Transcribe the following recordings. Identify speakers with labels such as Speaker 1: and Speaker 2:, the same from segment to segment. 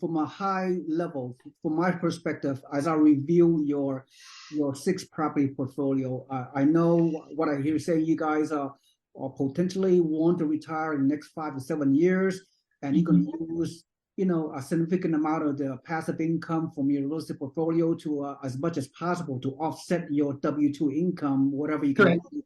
Speaker 1: from a high level, from my perspective, as I review your 6 property portfolio, I know what I hear you say. You guys are potentially want to retire in the next 5 to 7 years, and you can use a significant amount of the passive income from your real estate portfolio to as much as possible to offset your W-2 income, whatever you can do.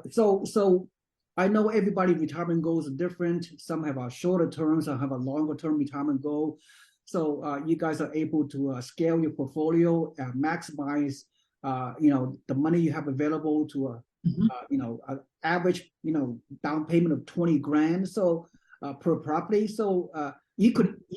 Speaker 1: So I know everybody's retirement goals are different. Some have a shorter term, some have a longer term retirement goal. So you guys are able to scale your portfolio, maximize the money you have available to an average down payment of 20 grand per property. So you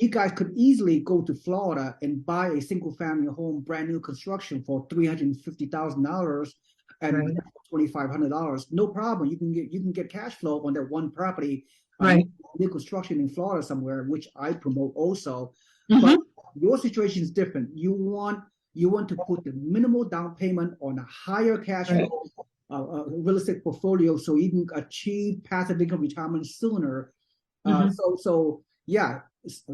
Speaker 1: guys could easily go to Florida and buy a single family home, brand new construction for $350,000 and $2,500. No problem. You can get cash flow on that one property. New construction in Florida somewhere, which I promote also. But your situation is different. You want to put the minimal down payment on a higher cash flow real estate portfolio, so you can achieve passive income retirement sooner. So yeah,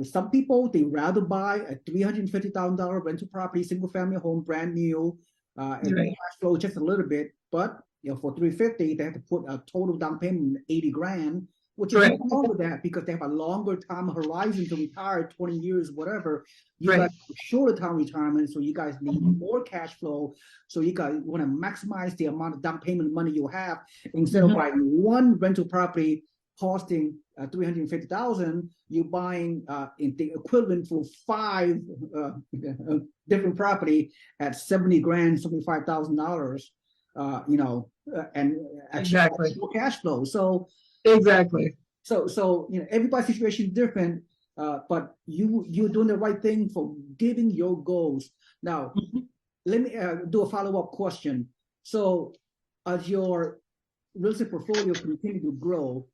Speaker 1: some people, they rather buy a $350,000 rental property, single family home, brand new, and cash flow just a little bit, but for $350,000 they have to put a total down payment of 80 grand, which is nothing wrong with that, because they have a longer time horizon to retire, 20 years, whatever. You guys have a shorter time retirement, so you guys need more cash flow. So you guys want to maximize the amount of down payment money you have. Instead of buying one rental property costing $350,000, you're buying in the equivalent for 5 different property at 70 grand, $75,000. And actually more cash flow. So So everybody's situation is different, but you're doing the right thing for giving your goals. Now, let me do a follow-up question. So, as your real estate portfolio continue to grow,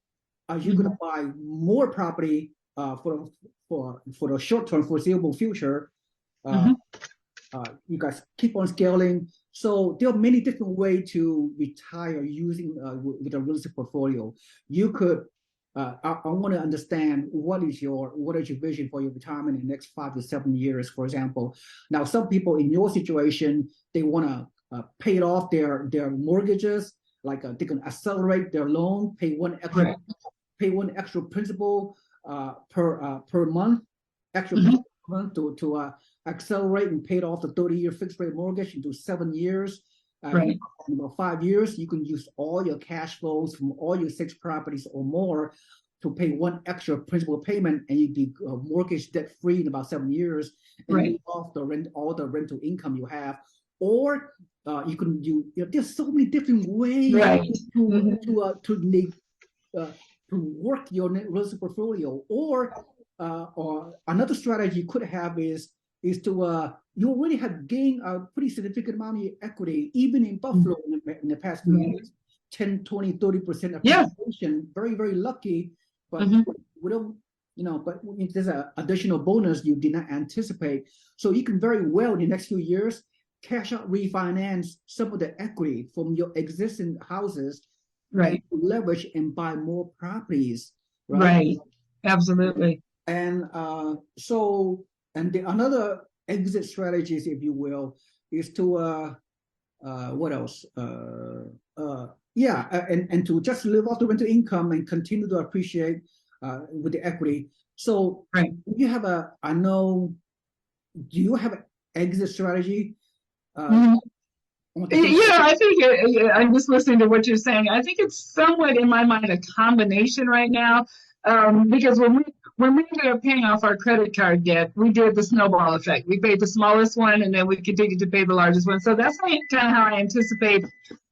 Speaker 1: are you going to buy more property for the short-term foreseeable future? You guys keep on scaling. So there are many different ways to retire using with a real estate portfolio. You could. I want to understand what is your vision for your retirement in the next 5 to 7 years, for example. Now, some people in your situation, they want to pay off their mortgages, like they can accelerate their loan, pay one extra principal per month, per month to accelerate and pay off the 30-year fixed rate mortgage into 7 years. In about 5 years, you can use all your cash flows from all your 6 properties or more to pay one extra principal payment, and you'd be mortgage debt free in about 7 years, and pay off all the rental income you have. Or you can there's so many different ways to work your real estate portfolio. Or another strategy you could have is to you already have gained a pretty significant amount of your equity, even in Buffalo in the past few years, 10, 20, 30% appreciation. Very, very lucky, but we don't, but there's an additional bonus you did not anticipate. So you can very well in the next few years cash out, refinance some of the equity from your existing houses, leverage and buy more properties.
Speaker 2: Absolutely.
Speaker 1: And another exit strategies, if you will, is to what else? And to just live off the rental income and continue to appreciate with the equity. So you have do you have an exit strategy?
Speaker 2: I think I'm just listening to what you're saying. I think it's somewhat, in my mind, a combination right now, because when we ended up paying off our credit card debt, we did the snowball effect. We paid the smallest one, and then we continued to pay the largest one. So that's kind of how I anticipate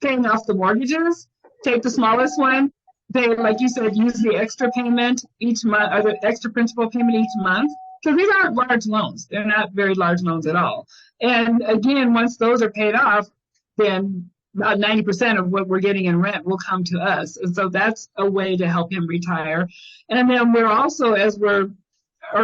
Speaker 2: paying off the mortgages. Take the smallest one, pay, like you said, use the extra payment each month, or the extra principal payment each month. Because these aren't large loans. They're not very large loans at all. And again, once those are paid off, then about 90% of what we're getting in rent will come to us. And so that's a way to help him retire. And then we're also, our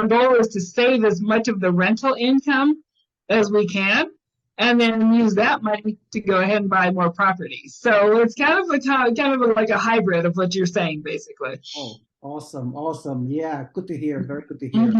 Speaker 2: goal is to save as much of the rental income as we can, and then use that money to go ahead and buy more properties. So it's kind of like a hybrid of what you're saying, basically.
Speaker 1: Oh, awesome. Yeah, good to hear. Very good to hear.